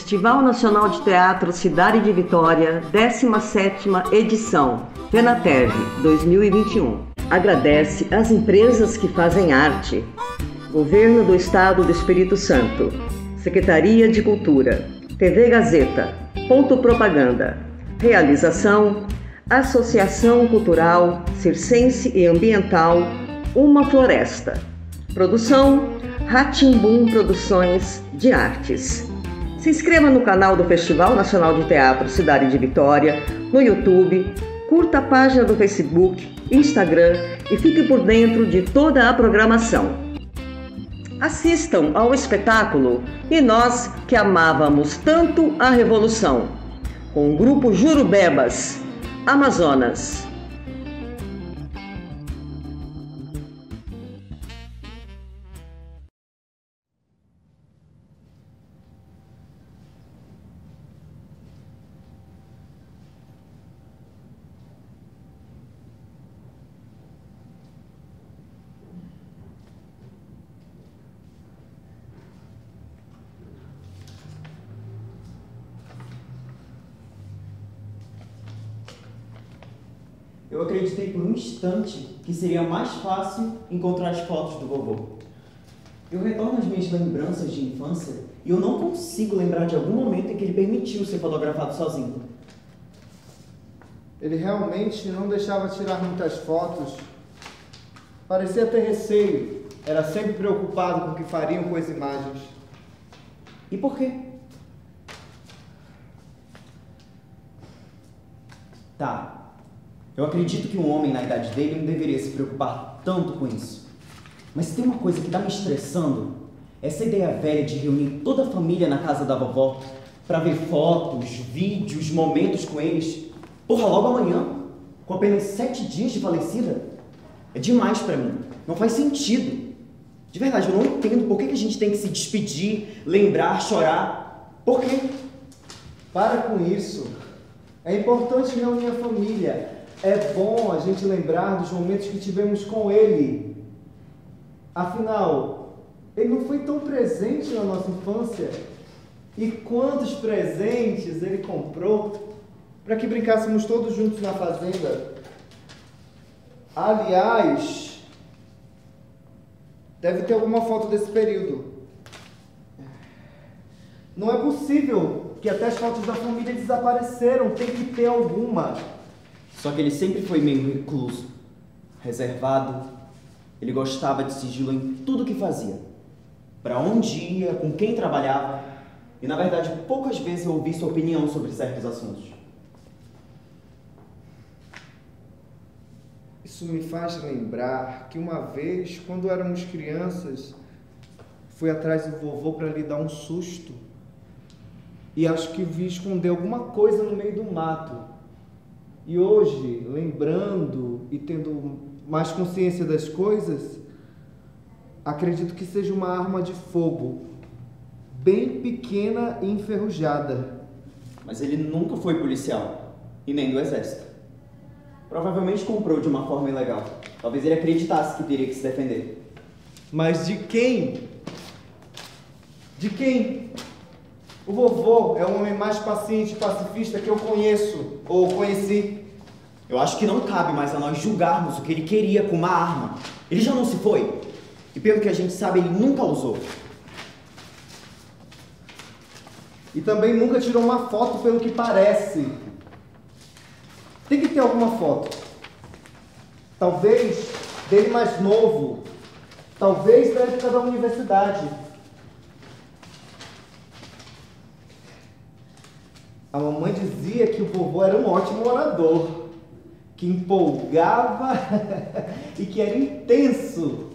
Festival Nacional de Teatro Cidade de Vitória, 17ª edição, FENATEV 2021. Agradece às empresas que fazem arte. Governo do Estado do Espírito Santo, Secretaria de Cultura, TV Gazeta, Ponto Propaganda. Realização: Associação Cultural Circense e Ambiental Uma Floresta. Produção: Ratimbum Produções de Artes. Se inscreva no canal do Festival Nacional de Teatro Cidade de Vitória, no YouTube, curta a página do Facebook, Instagram e fique por dentro de toda a programação. Assistam ao espetáculo E Nós que Amávamos Tanto a Revolução, com o grupo Jurubebas, Amazonas. Eu acreditei por um instante que seria mais fácil encontrar as fotos do vovô. Eu retorno às minhas lembranças de infância e eu não consigo lembrar de algum momento em que ele permitiu ser fotografado sozinho. Ele realmente não deixava tirar muitas fotos. Parecia ter receio. Era sempre preocupado com o que fariam com as imagens. E por quê? Tá. Eu acredito que um homem na idade dele não deveria se preocupar tanto com isso. Mas se tem uma coisa que tá me estressando, essa ideia velha de reunir toda a família na casa da vovó para ver fotos, vídeos, momentos com eles. Porra, logo amanhã, com apenas 7 dias de falecida, é demais pra mim. Não faz sentido. De verdade, eu não entendo por que a gente tem que se despedir, lembrar, chorar. Por quê? Para com isso. É importante reunir a família. É bom a gente lembrar dos momentos que tivemos com ele. Afinal, ele não foi tão presente na nossa infância. E quantos presentes ele comprou para que brincássemos todos juntos na fazenda. Aliás, deve ter alguma foto desse período. Não é possível que até as fotos da família desapareceram. Tem que ter alguma. Só que ele sempre foi meio recluso, reservado. Ele gostava de sigilo em tudo que fazia. Para onde ia, com quem trabalhava. E, na verdade, poucas vezes eu ouvi sua opinião sobre certos assuntos. Isso me faz lembrar que uma vez, quando éramos crianças, fui atrás do vovô para lhe dar um susto. E acho que vi esconder alguma coisa no meio do mato. E hoje, lembrando e tendo mais consciência das coisas, acredito que seja uma arma de fogo, bem pequena e enferrujada. Mas ele nunca foi policial, e nem do exército. Provavelmente comprou de uma forma ilegal. Talvez ele acreditasse que teria que se defender. Mas de quem? De quem? O vovô é o homem mais paciente e pacifista que eu conheço, ou conheci. Eu acho que não cabe mais a nós julgarmos o que ele queria com uma arma. Ele já não se foi. E pelo que a gente sabe, ele nunca usou. E também nunca tirou uma foto, pelo que parece. Tem que ter alguma foto. Talvez dele mais novo. Talvez da época da universidade. A mamãe dizia que o vovô era um ótimo orador, que empolgava e que era intenso,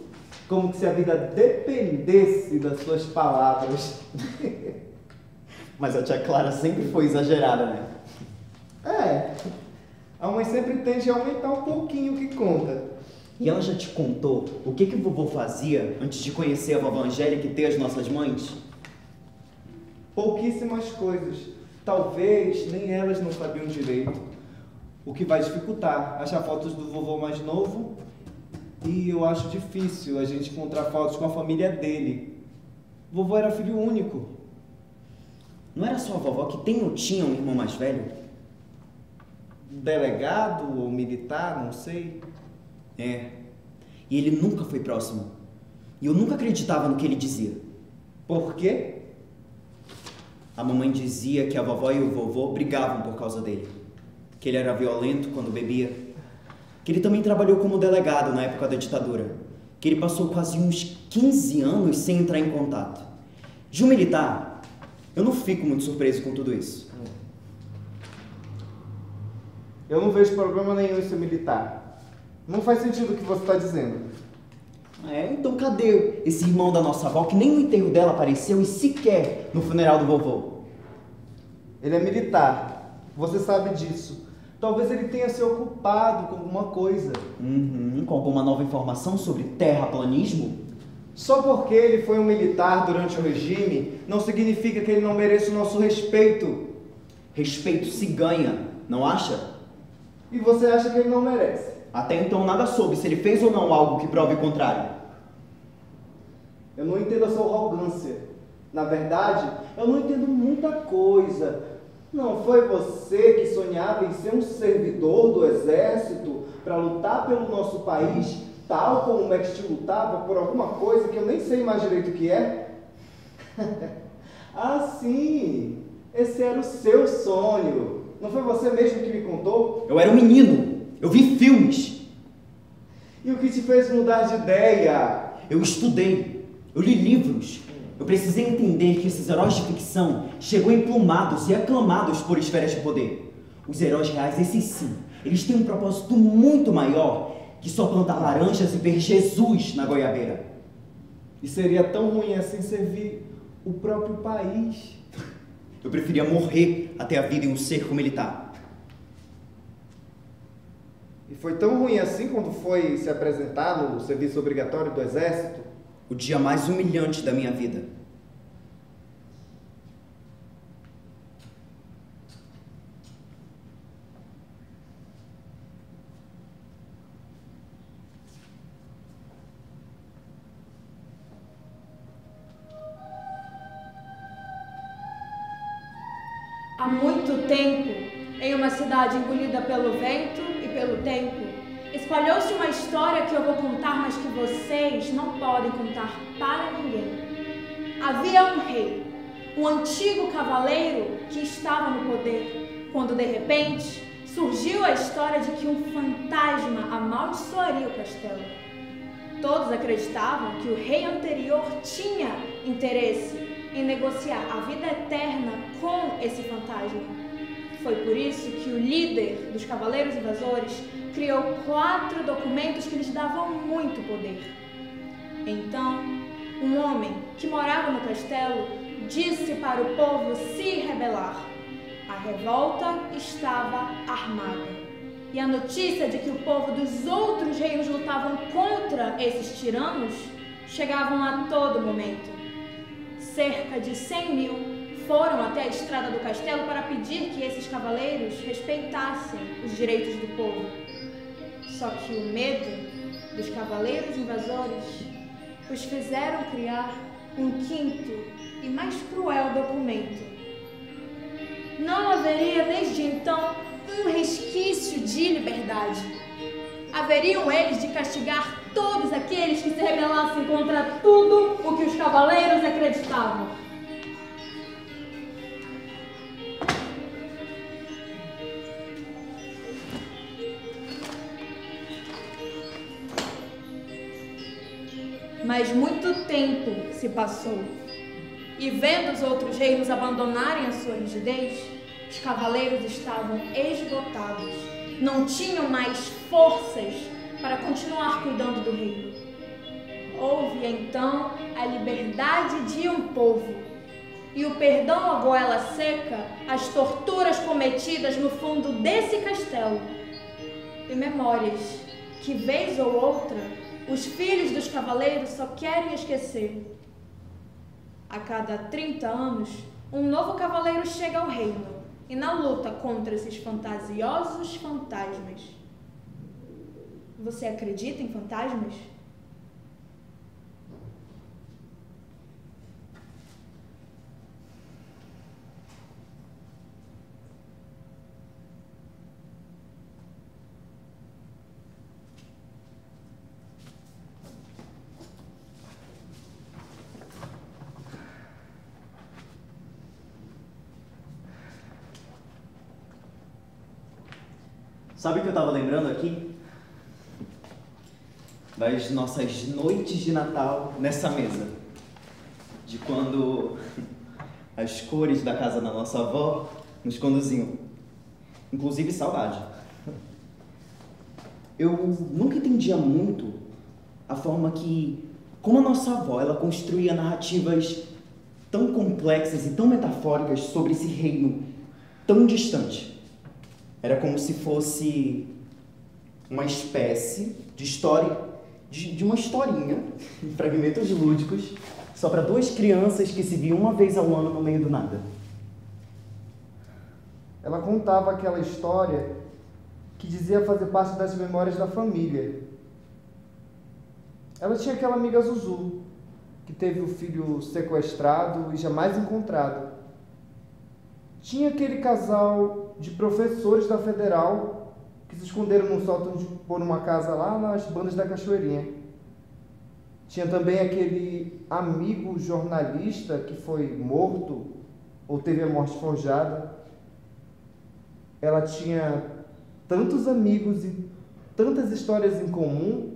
como se a vida dependesse das suas palavras. Mas a tia Clara sempre foi exagerada, né? É, a mãe sempre tende a aumentar um pouquinho o que conta. E ela já te contou o que o vovô fazia antes de conhecer a vovó Angélica e ter as nossas mães? Pouquíssimas coisas. Talvez nem elas não sabiam direito. O que vai dificultar achar fotos do vovô mais novo, e eu acho difícil a gente encontrar fotos com a família dele. Vovô era filho único. Não era só a vovó que tem ou tinha um irmão mais velho? Delegado ou militar, não sei. É. E ele nunca foi próximo. E eu nunca acreditava no que ele dizia. Por quê? A mamãe dizia que a vovó e o vovô brigavam por causa dele. Que ele era violento quando bebia. Que ele também trabalhou como delegado na época da ditadura. Que ele passou quase uns 15 anos sem entrar em contato. De um militar, eu não fico muito surpreso com tudo isso. Eu não vejo problema nenhum em ser militar. Não faz sentido o que você está dizendo. Então cadê esse irmão da nossa avó que nem no enterro dela apareceu e sequer no funeral do vovô? Ele é militar. Você sabe disso. Talvez ele tenha se ocupado com alguma coisa. Com alguma nova informação sobre terraplanismo? Só porque ele foi um militar durante o regime, não significa que ele não mereça o nosso respeito. Respeito se ganha, não acha? E você acha que ele não merece? Até então nada soube se ele fez ou não algo que prove o contrário. Eu não entendo a sua arrogância. Na verdade, eu não entendo muita coisa. Não foi você que sonhava em ser um servidor do exército para lutar pelo nosso país, tal como o Mestre lutava por alguma coisa que eu nem sei mais direito o que é? Ah, sim! Esse era o seu sonho. Não foi você mesmo que me contou? Eu era um menino. Eu vi filmes. E o que te fez mudar de ideia? Eu estudei. Eu li livros. Eu precisei entender que esses heróis de ficção chegam emplumados e aclamados por esferas de poder. Os heróis reais, esses sim, eles têm um propósito muito maior que só plantar laranjas e ver Jesus na goiabeira. E seria tão ruim assim servir o próprio país. Eu preferia morrer a ter a vida em um cerco militar. E foi tão ruim assim quando foi se apresentar no serviço obrigatório do exército? O dia mais humilhante da minha vida. Há muito tempo, em uma cidade engolida pelo vento e pelo tempo, espalhou-se uma história que eu vou contar, mas que vocês não podem contar para ninguém. Havia um rei, um antigo cavaleiro que estava no poder, quando de repente surgiu a história de que um fantasma amaldiçoaria o castelo. Todos acreditavam que o rei anterior tinha interesse em negociar a vida eterna com esse fantasma. Foi por isso que o líder dos Cavaleiros Invasores criou 4 documentos que lhes davam muito poder. Então, um homem que morava no castelo disse para o povo se rebelar. A revolta estava armada. E a notícia de que o povo dos outros reinos lutavam contra esses tiranos chegavam a todo momento. Cerca de 100.000 foram até a estrada do castelo para pedir que esses cavaleiros respeitassem os direitos do povo. Só que o medo dos cavaleiros invasores os fizeram criar um 5º e mais cruel documento. Não haveria desde então um resquício de liberdade. Haveriam eles de castigar todos aqueles que se rebelassem contra tudo o que os cavaleiros acreditavam. Mas muito tempo se passou, e vendo os outros reinos abandonarem a sua rigidez, Os cavaleiros estavam esgotados. Não tinham mais forças para continuar cuidando do reino. Houve então a liberdade de um povo e o perdão à goela seca às torturas cometidas no fundo desse castelo e memórias que, vez ou outra, os filhos dos cavaleiros só querem esquecer. A cada 30 anos, um novo cavaleiro chega ao reino e na luta contra esses fantasiosos fantasmas. Você acredita em fantasmas? Sabe o que eu tava lembrando aqui? Das nossas noites de Natal nessa mesa. De quando as cores da casa da nossa avó nos conduziam. Inclusive saudade. Eu nunca entendia muito a forma como a nossa avó, ela construía narrativas tão complexas e tão metafóricas sobre esse reino tão distante. Era como se fosse uma espécie de história, de uma historinha, em fragmentos lúdicos, só para duas crianças que se viam uma vez ao ano no meio do nada. Ela contava aquela história que dizia fazer parte das memórias da família. Ela tinha aquela amiga Zuzu, que teve o filho sequestrado e jamais encontrado. Tinha aquele casal de professores da Federal que se esconderam num sótão por uma casa lá nas Bandas da Cachoeirinha. Tinha também aquele amigo jornalista que foi morto ou teve a morte forjada. Ela tinha tantos amigos e tantas histórias em comum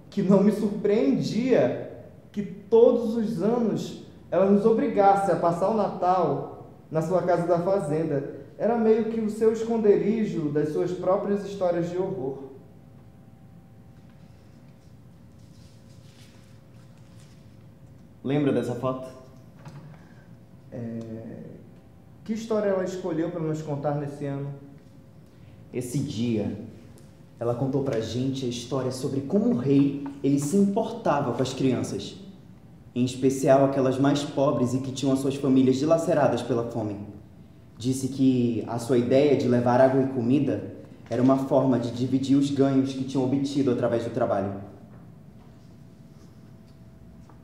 que não me surpreendia que todos os anos ela nos obrigasse a passar o Natal na sua casa da fazenda. Era meio que o seu esconderijo das suas próprias histórias de horror. Lembra dessa foto? Que história ela escolheu para nos contar nesse ano? Esse dia, ela contou pra gente a história sobre como o rei, ele se importava com as crianças. Em especial aquelas mais pobres e que tinham as suas famílias dilaceradas pela fome. Disse que a sua ideia de levar água e comida era uma forma de dividir os ganhos que tinham obtido através do trabalho.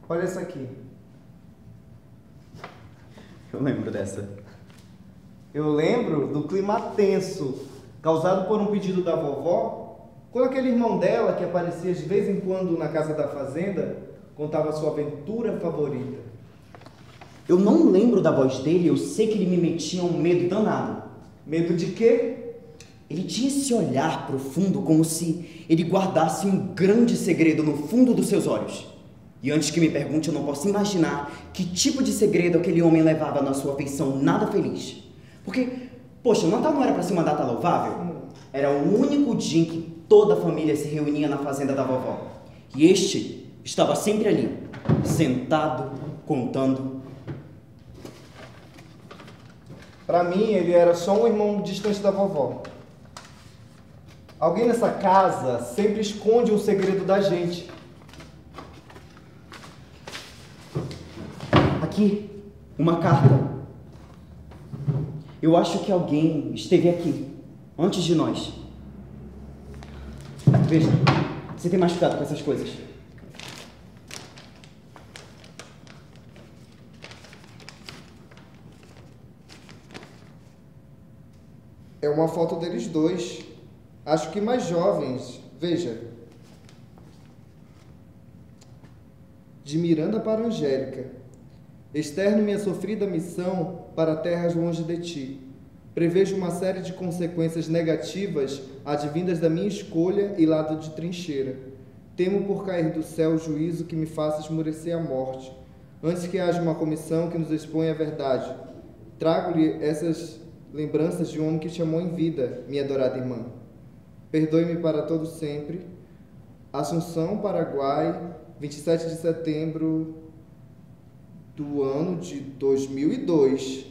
Olha essa aqui. Eu lembro dessa. Eu lembro do clima tenso causado por um pedido da vovó, quando aquele irmão dela, que aparecia de vez em quando na casa da fazenda, contava a sua aventura favorita. Eu não lembro da voz dele, eu sei que ele me metia um medo danado. Medo de quê? Ele tinha esse olhar profundo, como se ele guardasse um grande segredo no fundo dos seus olhos. E antes que me pergunte, eu não posso imaginar que tipo de segredo aquele homem levava na sua afeição nada feliz. Porque, poxa, o Natal não era para ser uma data louvável? Era o único dia em que toda a família se reunia na fazenda da vovó. E este estava sempre ali, sentado, contando. Para mim, ele era só um irmão distante da vovó. Alguém nessa casa sempre esconde um segredo da gente. Aqui, uma carta. Eu acho que alguém esteve aqui, antes de nós. Veja, você tem mais cuidado com essas coisas. É uma foto deles dois. Acho que mais jovens. Veja. De Miranda para Angélica. Externo minha sofrida missão para terras longe de ti. Prevejo uma série de consequências negativas advindas da minha escolha e lado de trincheira. Temo por cair do céu o juízo que me faça esmorecer a morte. Antes que haja uma comissão que nos exponha a verdade. Trago-lhe essas lembranças de um homem que te amou em vida, minha adorada irmã. Perdoe-me para todo sempre. Assunção, Paraguai, 27 de setembro do ano de 2002.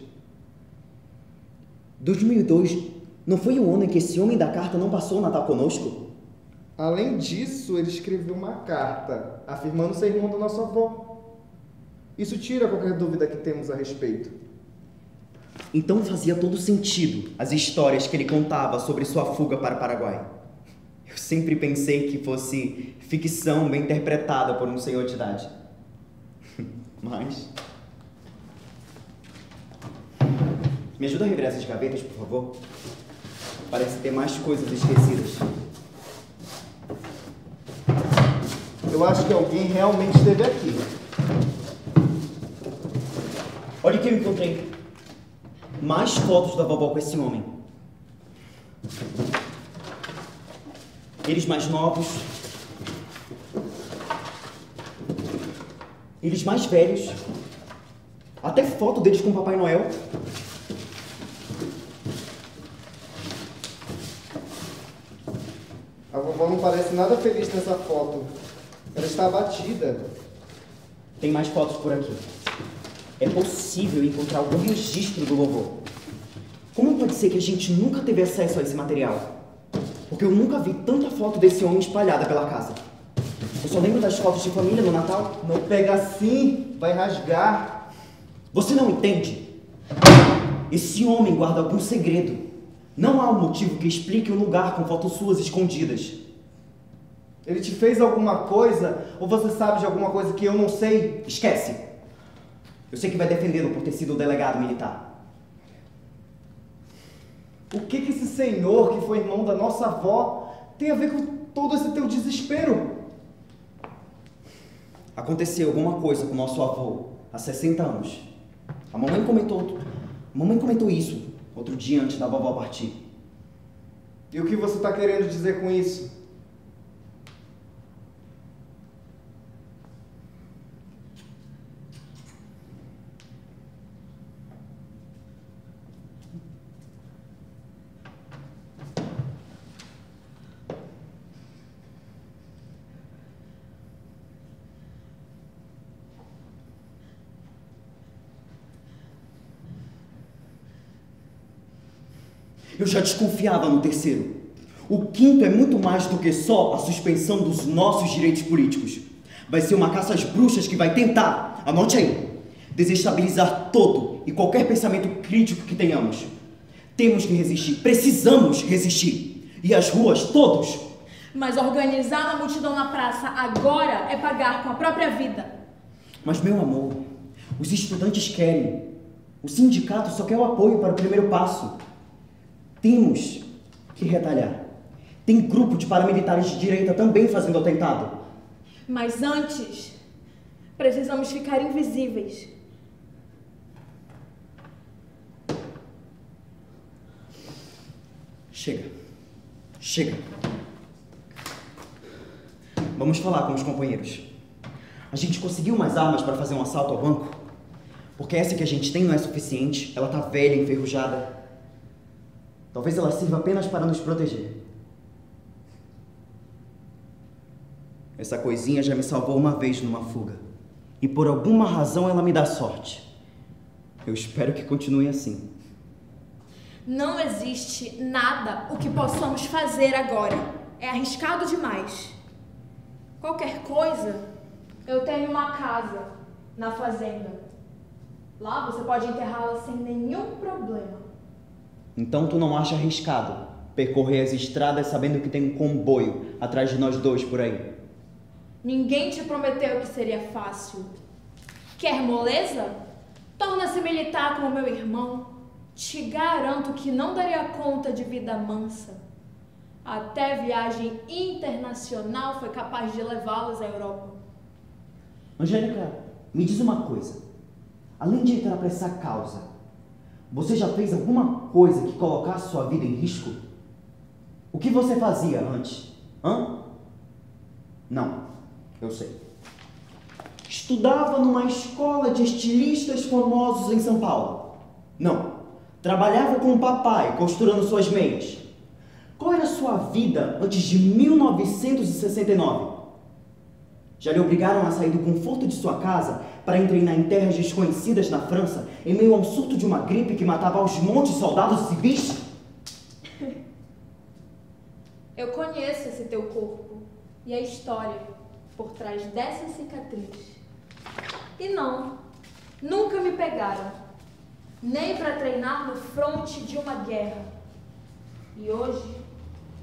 2002 não foi o ano em que esse homem da carta não passou o Natal conosco? Além disso, ele escreveu uma carta afirmando ser irmão da nossa avó. Isso tira qualquer dúvida que temos a respeito. Então fazia todo sentido as histórias que ele contava sobre sua fuga para o Paraguai. Eu sempre pensei que fosse ficção bem interpretada por um senhor de idade. Mas... Me ajuda a revirar essas gavetas, por favor? Parece ter mais coisas esquecidas. Eu acho que alguém realmente esteve aqui. Olha o que eu encontrei. Mais fotos da vovó com esse homem. Eles mais novos. Eles mais velhos. Até foto deles com o Papai Noel. A vovó não parece nada feliz nessa foto. Ela está abatida. Tem mais fotos por aqui. É possível encontrar algum registro do vovô. Como pode ser que a gente nunca teve acesso a esse material? Porque eu nunca vi tanta foto desse homem espalhada pela casa. Eu só lembro das fotos de família no Natal. Não pega assim, vai rasgar. Você não entende? Esse homem guarda algum segredo. Não há um motivo que explique um lugar com fotos suas escondidas. Ele te fez alguma coisa? Ou você sabe de alguma coisa que eu não sei? Esquece. Eu sei que vai defendê-lo por ter sido um delegado militar. O que esse senhor, que foi irmão da nossa avó, tem a ver com todo esse teu desespero? Aconteceu alguma coisa com nosso avô há 60 anos. A mamãe comentou isso outro dia antes da vovó partir. E o que você está querendo dizer com isso? Eu já desconfiava no terceiro. O quinto é muito mais do que só a suspensão dos nossos direitos políticos. Vai ser uma caça às bruxas que vai tentar, anote aí, desestabilizar todo e qualquer pensamento crítico que tenhamos. Temos que resistir, precisamos resistir. E as ruas, todos. Mas organizar uma multidão na praça agora é pagar com a própria vida. Mas, meu amor, os estudantes querem. O sindicato só quer o apoio para o primeiro passo. Temos que retalhar. Tem grupo de paramilitares de direita também fazendo atentado. Mas antes, precisamos ficar invisíveis. Chega. Chega. Vamos falar com os companheiros. A gente conseguiu mais armas para fazer um assalto ao banco? Porque essa que a gente tem não é suficiente. Ela tá velha, enferrujada. Talvez ela sirva apenas para nos proteger. Essa coisinha já me salvou uma vez numa fuga. E por alguma razão ela me dá sorte. Eu espero que continue assim. Não existe nada o que possamos fazer agora. É arriscado demais. Qualquer coisa, eu tenho uma casa na fazenda. Lá você pode enterrá-la sem nenhum problema. Então tu não acha arriscado percorrer as estradas sabendo que tem um comboio atrás de nós dois por aí? Ninguém te prometeu que seria fácil. Quer moleza? Torna-se militar como meu irmão. Te garanto que não daria conta de vida mansa. Até viagem internacional foi capaz de levá-los à Europa. Angélica, me diz uma coisa. Além de entrar para essa causa, você já fez alguma coisa que colocasse sua vida em risco? O que você fazia antes? Não, eu sei. Estudava numa escola de estilistas famosos em São Paulo? Não. Trabalhava com o papai, costurando suas meias. Qual era a sua vida antes de 1969? Já lhe obrigaram a sair do conforto de sua casa para treinar em terras desconhecidas na França, em meio a um surto de uma gripe que matava aos montes soldados civis? Eu conheço esse teu corpo e a história por trás dessa cicatriz. E não, nunca me pegaram, nem para treinar no fronte de uma guerra. E hoje,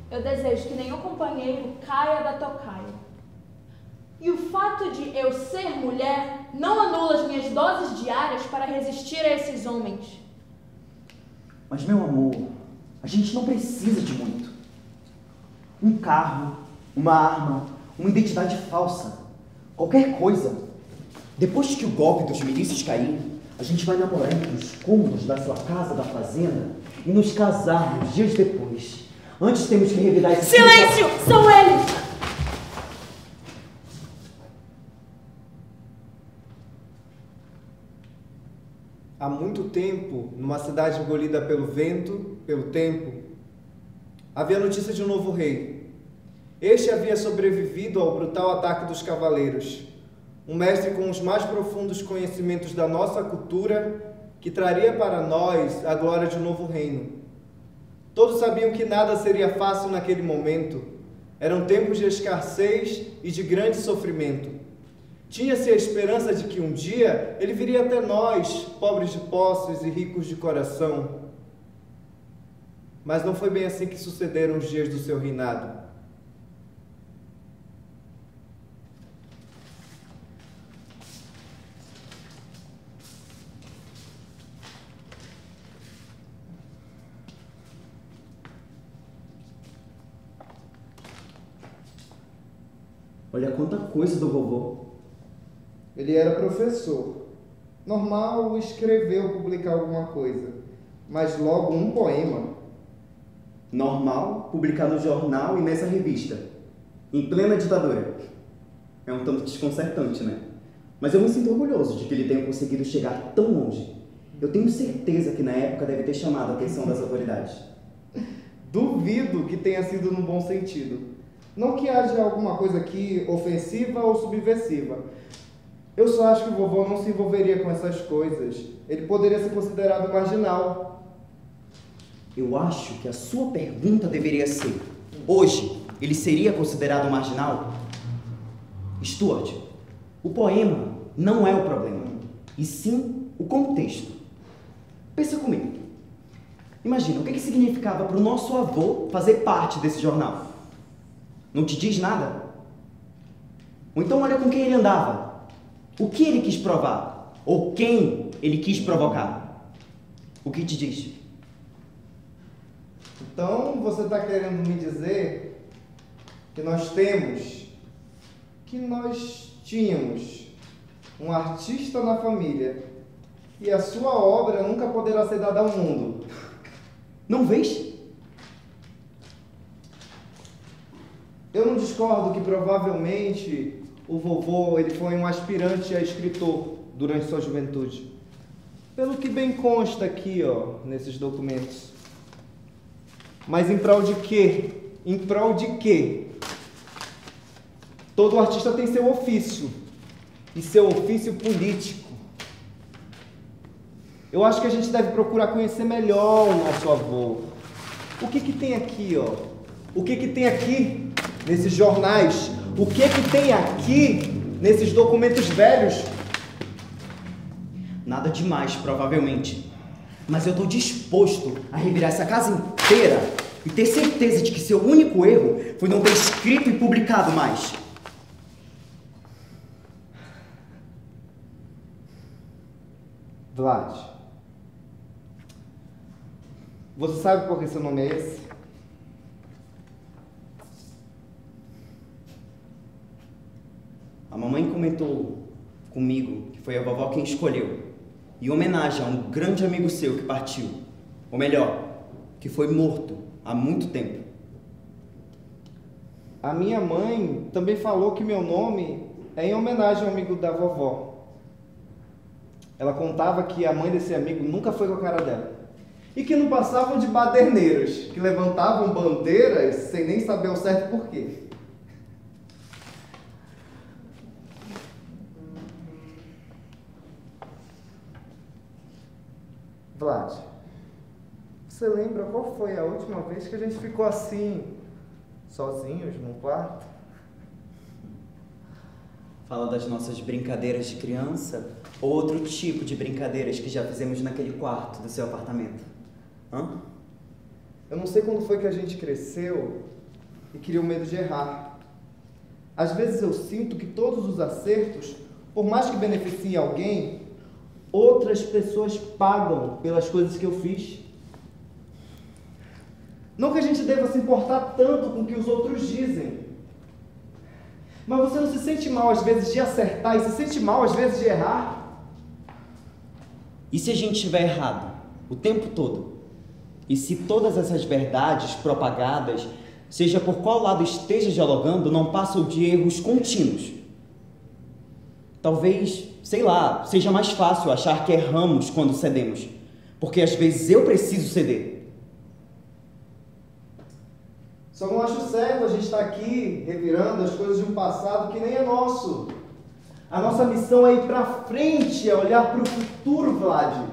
eu desejo que nenhum companheiro caia da tocaia. E o fato de eu ser mulher não anula as minhas doses diárias para resistir a esses homens. Mas, meu amor, a gente não precisa de muito. Um carro, uma arma, uma identidade falsa, qualquer coisa. Depois que o golpe dos milícias cair, a gente vai namorar entre os cômodos da sua casa, da fazenda, e nos casarmos dias depois. Antes temos que revidar esse... Silêncio! São eles! Há muito tempo, numa cidade engolida pelo vento, pelo tempo, havia notícia de um novo rei. Este havia sobrevivido ao brutal ataque dos cavaleiros, um mestre com os mais profundos conhecimentos da nossa cultura, que traria para nós a glória de um novo reino. Todos sabiam que nada seria fácil naquele momento. Eram tempos de escassez e de grande sofrimento. Tinha-se a esperança de que um dia ele viria até nós, pobres de posses e ricos de coração. Mas não foi bem assim que sucederam os dias do seu reinado. Olha quanta coisa do vovô. Ele era professor. Normal escrever ou publicar alguma coisa, mas logo um poema. Normal publicar no jornal e nessa revista, em plena ditadura. É um tanto desconcertante, né? Mas eu me sinto orgulhoso de que ele tenha conseguido chegar tão longe. Eu tenho certeza que na época deve ter chamado a atenção das autoridades. Duvido que tenha sido no bom sentido. Não que haja alguma coisa aqui ofensiva ou subversiva. Eu só acho que o vovô não se envolveria com essas coisas. Ele poderia ser considerado marginal. Eu acho que a sua pergunta deveria ser: hoje, ele seria considerado marginal? Stuart, o poema não é o problema, e sim o contexto. Pensa comigo. Imagina, o que significava para o nosso avô fazer parte desse jornal? Não te diz nada? Ou então olha com quem ele andava. O que ele quis provar? Ou quem ele quis provocar? O que te diz? Então você está querendo me dizer que nós tínhamos um artista na família e a sua obra nunca poderá ser dada ao mundo. Não vês? Eu não discordo que provavelmente o vovô ele foi um aspirante a escritor durante sua juventude. Pelo que bem consta aqui, nesses documentos. Mas em prol de quê? Em prol de quê? Todo artista tem seu ofício, e seu ofício político. Eu acho que a gente deve procurar conhecer melhor o nosso avô. O que tem aqui, O que tem aqui nesses jornais? O que tem aqui nesses documentos velhos? Nada demais, provavelmente. Mas eu estou disposto a revirar essa casa inteira e ter certeza de que seu único erro foi não ter escrito e publicado mais. Vlad, você sabe por que seu nome é esse? A mamãe comentou comigo que foi a vovó quem escolheu, em homenagem a um grande amigo seu que partiu, ou melhor, que foi morto há muito tempo. A minha mãe também falou que meu nome é em homenagem ao amigo da vovó. Ela contava que a mãe desse amigo nunca foi com a cara dela. E que não passavam de baderneiros, que levantavam bandeiras sem nem saber ao certo por quê. Vlad, você lembra qual foi a última vez que a gente ficou assim, sozinhos num quarto? Fala das nossas brincadeiras de criança ou outro tipo de brincadeiras que já fizemos naquele quarto do seu apartamento? Hã? Eu não sei quando foi que a gente cresceu e criou medo de errar. Às vezes eu sinto que todos os acertos, por mais que beneficiem alguém, outras pessoas pagam pelas coisas que eu fiz. Não que a gente deva se importar tanto com o que os outros dizem, mas você não se sente mal às vezes de acertar e se sente mal às vezes de errar? E se a gente estiver errado o tempo todo? E se todas essas verdades propagadas, seja por qual lado esteja dialogando, não passam de erros contínuos? Talvez, sei lá, seja mais fácil achar que erramos quando cedemos, porque às vezes eu preciso ceder. Só não acho certo a gente estar aqui revirando as coisas de um passado que nem é nosso. A nossa missão é ir pra frente, é olhar pro futuro, Vlad.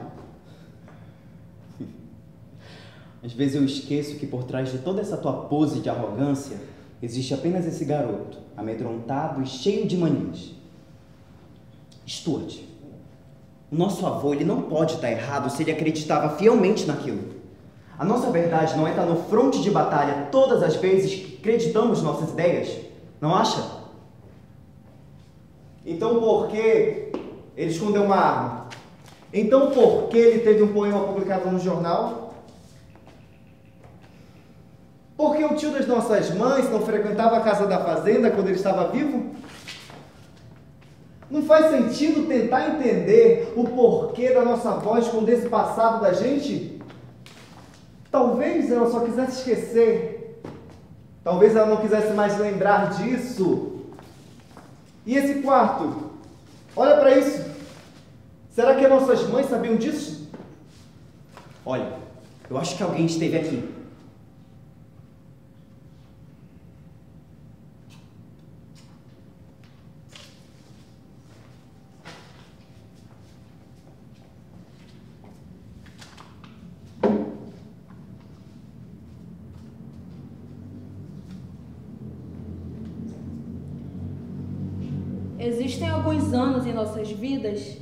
Às vezes eu esqueço que por trás de toda essa tua pose de arrogância, existe apenas esse garoto, amedrontado e cheio de manias. Stuart, o nosso avô, ele não pode estar errado se ele acreditava fielmente naquilo. A nossa verdade não é estar no fronte de batalha todas as vezes que acreditamos nossas ideias, não acha? Então por que ele escondeu uma arma? Então por que ele teve um poema publicado no jornal? Por que o tio das nossas mães não frequentava a casa da fazenda quando ele estava vivo? Não faz sentido tentar entender o porquê da nossa avó esconder esse passado da gente? Talvez ela só quisesse esquecer. Talvez ela não quisesse mais lembrar disso. E esse quarto? Olha para isso. Será que as nossas mães sabiam disso? Olha, eu acho que alguém esteve aqui. Existem alguns anos em nossas vidas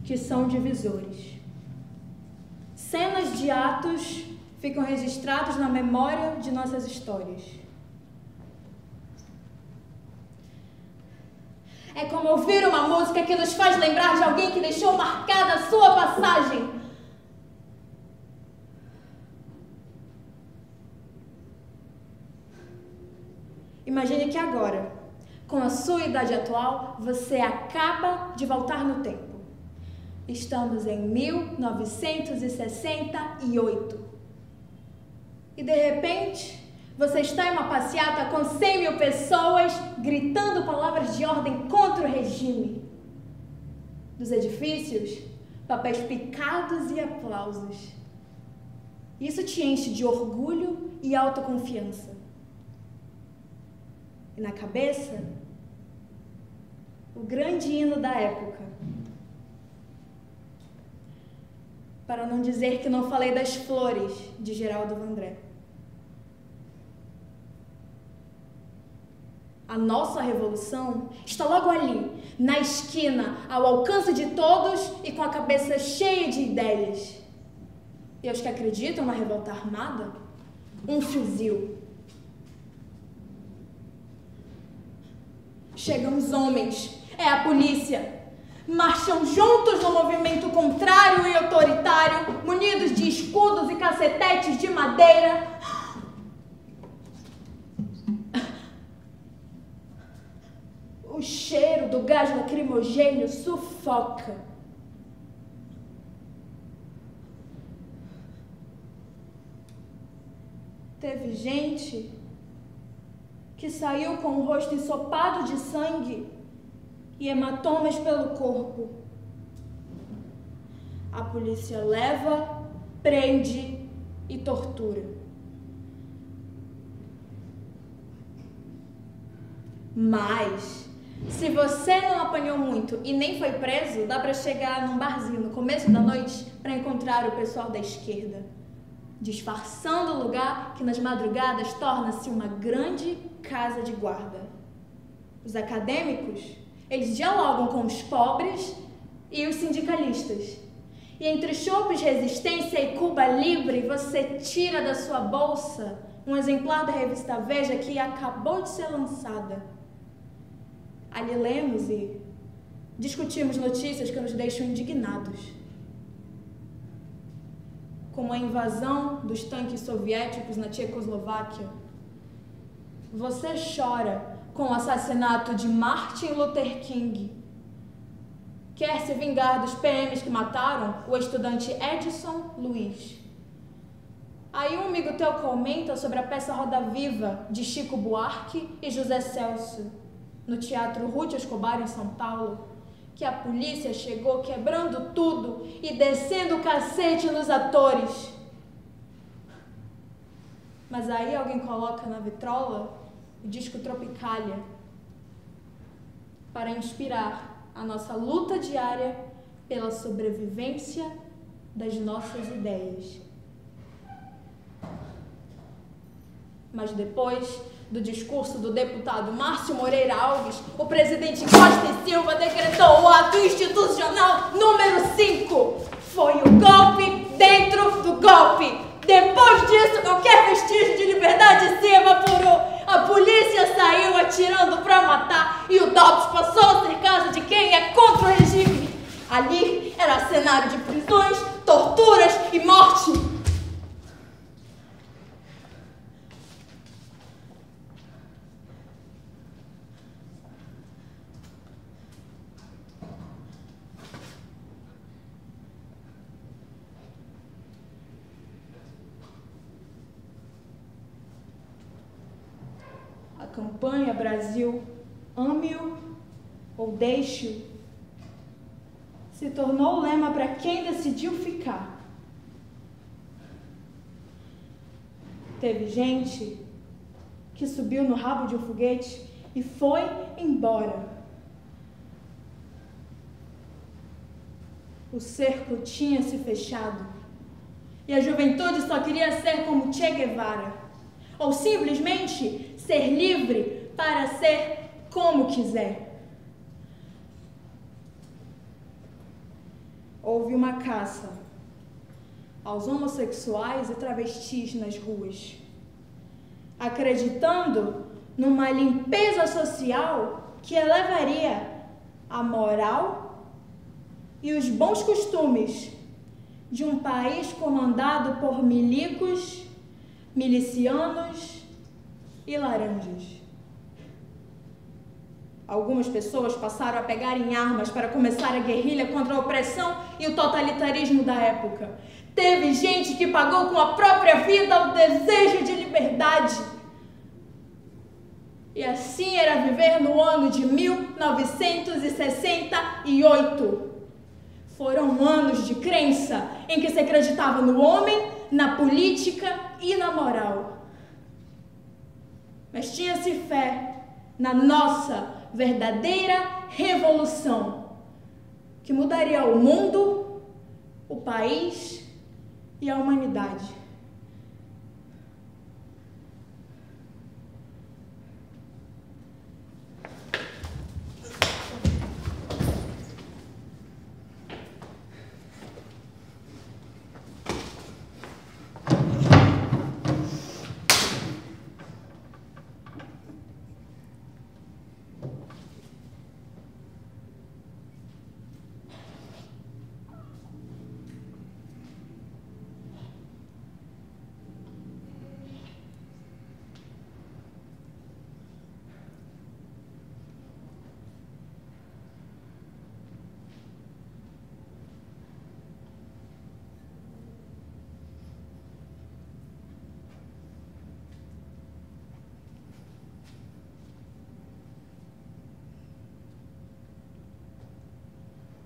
que são divisores. Cenas de atos ficam registrados na memória de nossas histórias. É como ouvir uma música que nos faz lembrar de alguém que deixou marcada a sua passagem. Imagine que agora, com a sua idade atual, você acaba de voltar no tempo. Estamos em 1968. E de repente, você está em uma passeata com 100 mil pessoas gritando palavras de ordem contra o regime. Dos edifícios, papéis picados e aplausos. Isso te enche de orgulho e autoconfiança. E na cabeça, o grande hino da época. Para não dizer que não falei das flores, de Geraldo Vandré. A nossa revolução está logo ali, na esquina, ao alcance de todos e com a cabeça cheia de ideias. E aos que acreditam na revolta armada, um fuzil. Chegam os homens, é a polícia. Marcham juntos no movimento contrário e autoritário, munidos de escudos e cacetetes de madeira. O cheiro do gás lacrimogêneo sufoca. Teve gente que saiu com o rosto ensopado de sangue e hematomas pelo corpo. A polícia leva prende e tortura. Mas, se você não apanhou muito e nem foi preso, dá pra chegar num barzinho no começo da noite pra encontrar o pessoal da esquerda, disfarçando o lugar que nas madrugadas torna-se uma grande casa de guarda. Os acadêmicos, eles dialogam com os pobres e os sindicalistas. E entre chopes Resistência e Cuba Libre, você tira da sua bolsa um exemplar da revista Veja que acabou de ser lançada. Ali lemos e discutimos notícias que nos deixam indignados, como a invasão dos tanques soviéticos na Tchecoslováquia. Você chora com o assassinato de Martin Luther King. Quer se vingar dos PMs que mataram o estudante Edson Luiz. Aí um amigo teu comenta sobre a peça Roda Viva de Chico Buarque e José Celso, no Teatro Ruth Escobar, em São Paulo, que a polícia chegou quebrando tudo e descendo o cacete nos atores. Mas aí alguém coloca na vitrola o disco Tropicália para inspirar a nossa luta diária pela sobrevivência das nossas ideias. Mas depois do discurso do deputado Márcio Moreira Alves, o presidente Costa e Silva decretou o ato institucional número 5. Foi o golpe dentro do golpe. Depois disso, qualquer vestígio de liberdade se evaporou. A polícia saiu atirando para matar e o DOPS passou a ser casa de quem é contra o regime. Ali era cenário de prisões, torturas e morte. A campanha Brasil, ame-o ou deixe-o, se tornou o lema para quem decidiu ficar. Teve gente que subiu no rabo de um foguete e foi embora. O cerco tinha se fechado e a juventude só queria ser como Che Guevara, ou simplesmente ser livre para ser como quiser. Houve uma caça aos homossexuais e travestis nas ruas, acreditando numa limpeza social que elevaria a moral e os bons costumes de um país comandado por milicos, milicianos e laranjas. Algumas pessoas passaram a pegar em armas para começar a guerrilha contra a opressão e o totalitarismo da época. Teve gente que pagou com a própria vida o desejo de liberdade. E assim era viver no ano de 1968. Foram anos de crença em que se acreditava no homem, na política e na moral. Mas tinha-se fé na nossa verdadeira revolução, que mudaria o mundo, o país e a humanidade.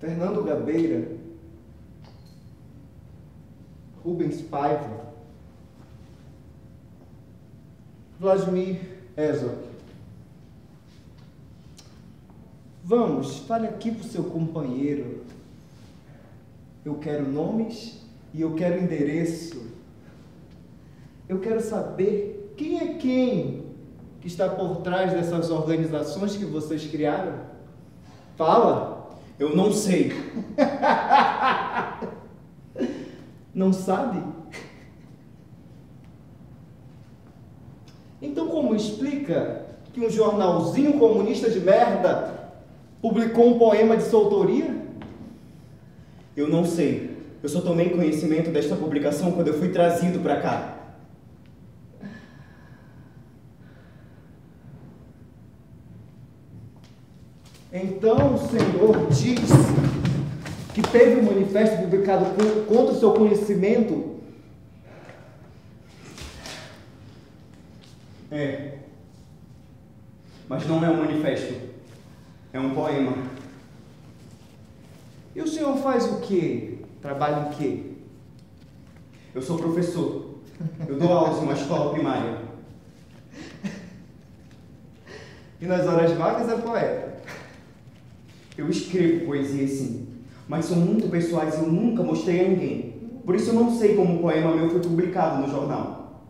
Fernando Gabeira, Rubem Rubens Paiva. Vladimir Herzog. Vamos, fale aqui pro seu companheiro. Eu quero nomes e eu quero endereço. Eu quero saber quem é quem que está por trás dessas organizações que vocês criaram. Fala! Eu não sei. Não sabe? Então como explica que um jornalzinho comunista de merda publicou um poema de sua autoria? Eu não sei. Eu só tomei conhecimento desta publicação quando eu fui trazido para cá. Então o senhor diz que teve um manifesto publicado contra o seu conhecimento? É. Mas não é um manifesto. É um poema. E o senhor faz o quê? Trabalha em quê? Eu sou professor. Eu dou aulas em uma escola primária. E nas horas vagas é poeta? Eu escrevo poesia sim, mas são muito pessoais e eu nunca mostrei a ninguém. Por isso eu não sei como um poema meu foi publicado no jornal.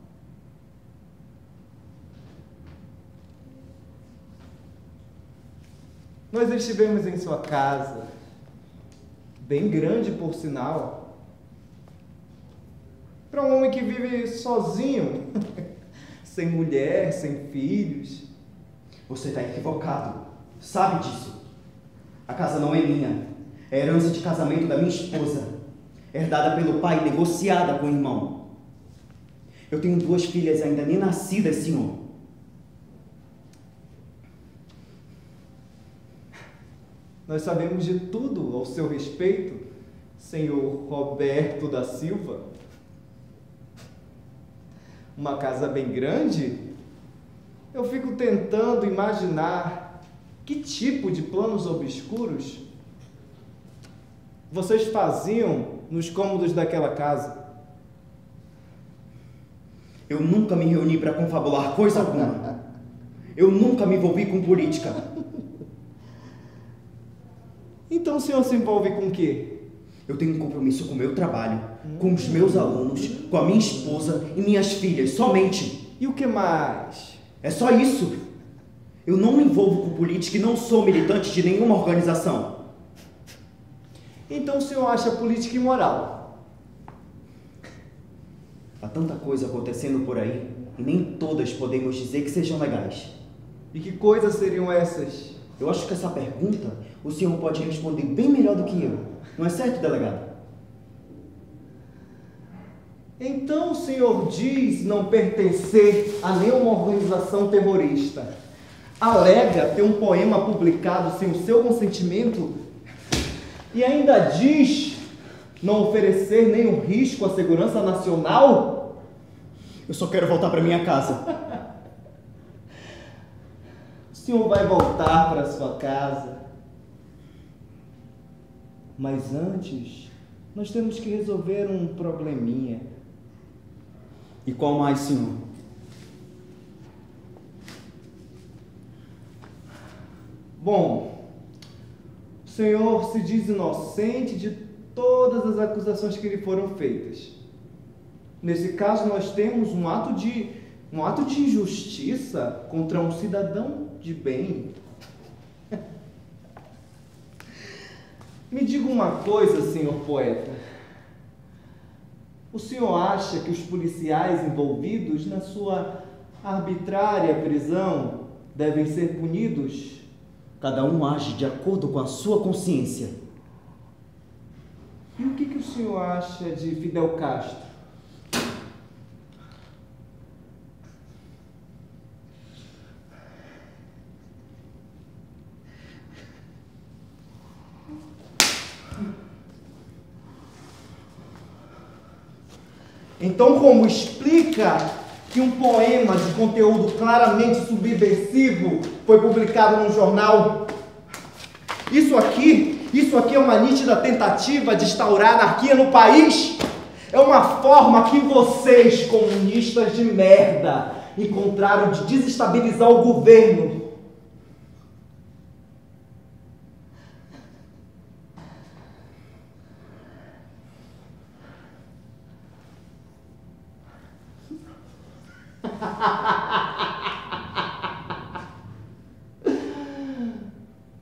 Nós estivemos em sua casa, bem grande por sinal, para um homem que vive sozinho, sem mulher, sem filhos. Você está equivocado, sabe disso. A casa não é minha, é herança de casamento da minha esposa, herdada pelo pai e negociada com o irmão. Eu tenho 2 filhas ainda nem nascidas, senhor. Nós sabemos de tudo ao seu respeito, senhor Roberto da Silva. Uma casa bem grande? Eu fico tentando imaginar que tipo de planos obscuros vocês faziam nos cômodos daquela casa. Eu nunca me reuni para confabular coisa alguma. Eu nunca me envolvi com política. Então o senhor se envolve com o quê? Eu tenho um compromisso com o meu trabalho, com os meus alunos, com a minha esposa e minhas filhas, somente. E o que mais? É só isso. Eu não me envolvo com política e não sou militante de nenhuma organização. Então o senhor acha a política imoral? Há tanta coisa acontecendo por aí e nem todas podemos dizer que sejam legais. E que coisas seriam essas? Eu acho que essa pergunta o senhor pode responder bem melhor do que eu. Não é certo, delegado? Então o senhor diz não pertencer a nenhuma organização terrorista. Alega ter um poema publicado sem o seu consentimento e ainda diz não oferecer nenhum risco à segurança nacional? Eu só quero voltar para minha casa. O senhor vai voltar para sua casa. Mas antes, nós temos que resolver um probleminha. E qual mais, senhor? Bom, o senhor se diz inocente de todas as acusações que lhe foram feitas. Nesse caso, nós temos um ato de injustiça contra um cidadão de bem. Me diga uma coisa, senhor poeta. O senhor acha que os policiais envolvidos na sua arbitrária prisão devem ser punidos? Cada um age de acordo com a sua consciência. E o que o senhor acha de Fidel Castro? Então, como explica que um poema de conteúdo claramente subversivo foi publicado num jornal? Isso aqui é uma nítida tentativa de instaurar anarquia no país. É uma forma que vocês, comunistas de merda, encontraram de desestabilizar o governo.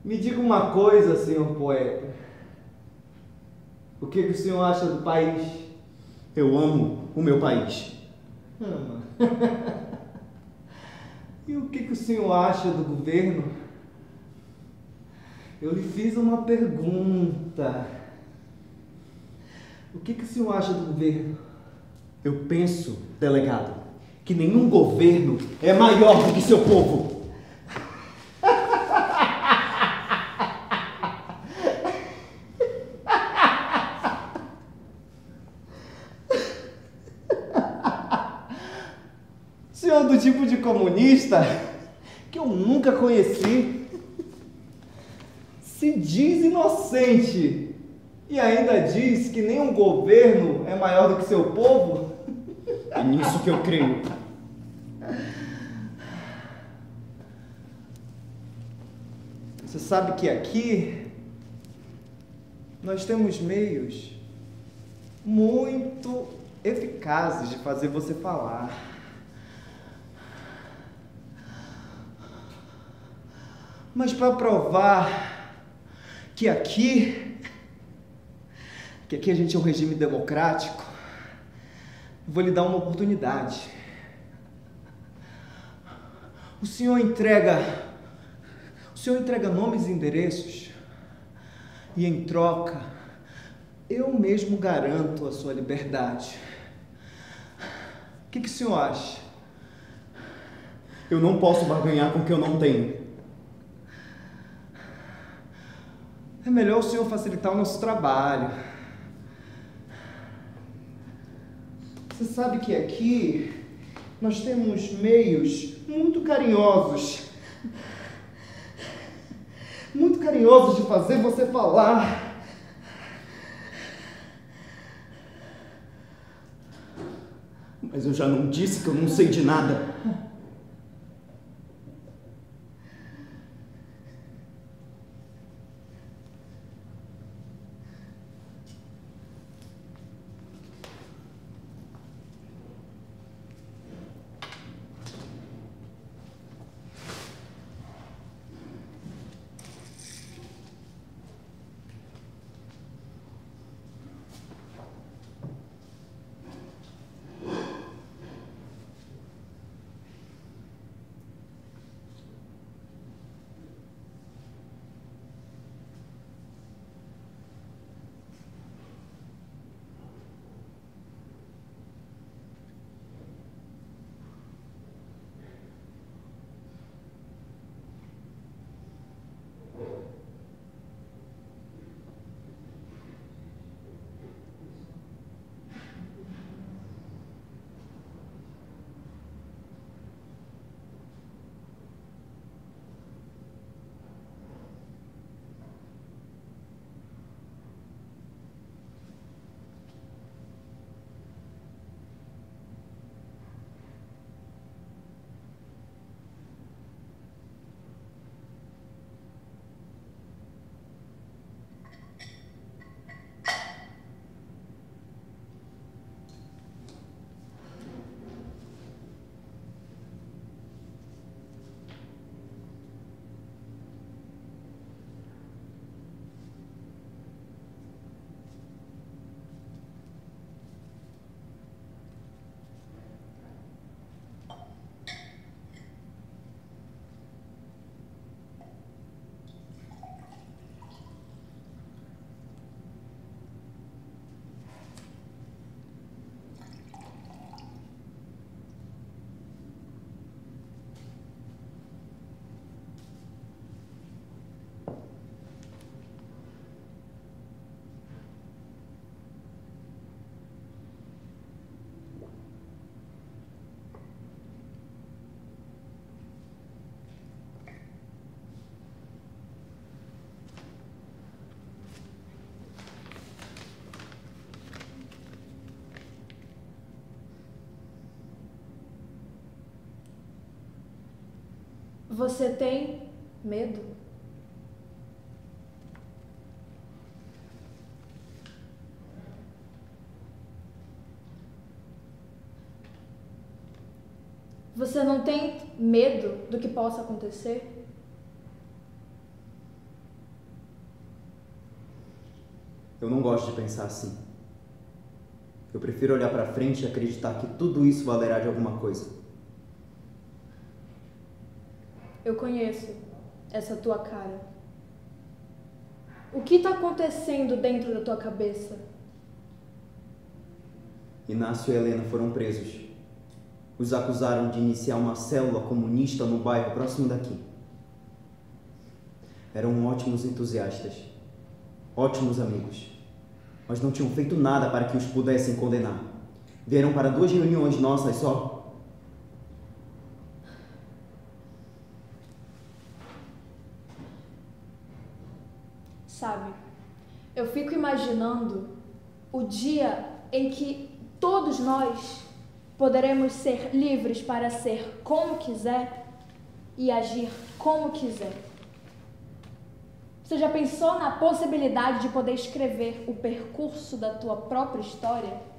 Me diga uma coisa, senhor poeta. O que o senhor acha do país? Eu amo o meu país. Ama. E o que o senhor acha do governo? Eu lhe fiz uma pergunta. O que o senhor acha do governo? Eu penso, delegado, que nenhum governo é maior do que seu povo. O senhor é do tipo de comunista que eu nunca conheci. Se diz inocente e ainda diz que nenhum governo é maior do que seu povo? É nisso que eu creio. Você sabe que aqui nós temos meios muito eficazes de fazer você falar. Mas para provar que aqui a gente é um regime democrático, vou lhe dar uma oportunidade. O senhor entrega nomes e endereços e, em troca, eu mesmo garanto a sua liberdade. O que o senhor acha? Eu não posso barganhar com o que eu não tenho. É melhor o senhor facilitar o nosso trabalho. Você sabe que aqui nós temos meios muito carinhosos de fazer você falar. Mas eu já não disse que eu não sei de nada. Você tem medo? Você não tem medo do que possa acontecer? Eu não gosto de pensar assim. Eu prefiro olhar para frente e acreditar que tudo isso valerá de alguma coisa. Eu conheço essa tua cara. O que está acontecendo dentro da tua cabeça? Inácio e Helena foram presos. Os acusaram de iniciar uma célula comunista no bairro próximo daqui. Eram ótimos entusiastas, ótimos amigos, mas não tinham feito nada para que os pudessem condenar. Vieram para 2 reuniões nossas só. Sabe, eu fico imaginando o dia em que todos nós poderemos ser livres para ser como quiser e agir como quiser. Você já pensou na possibilidade de poder escrever o percurso da tua própria história?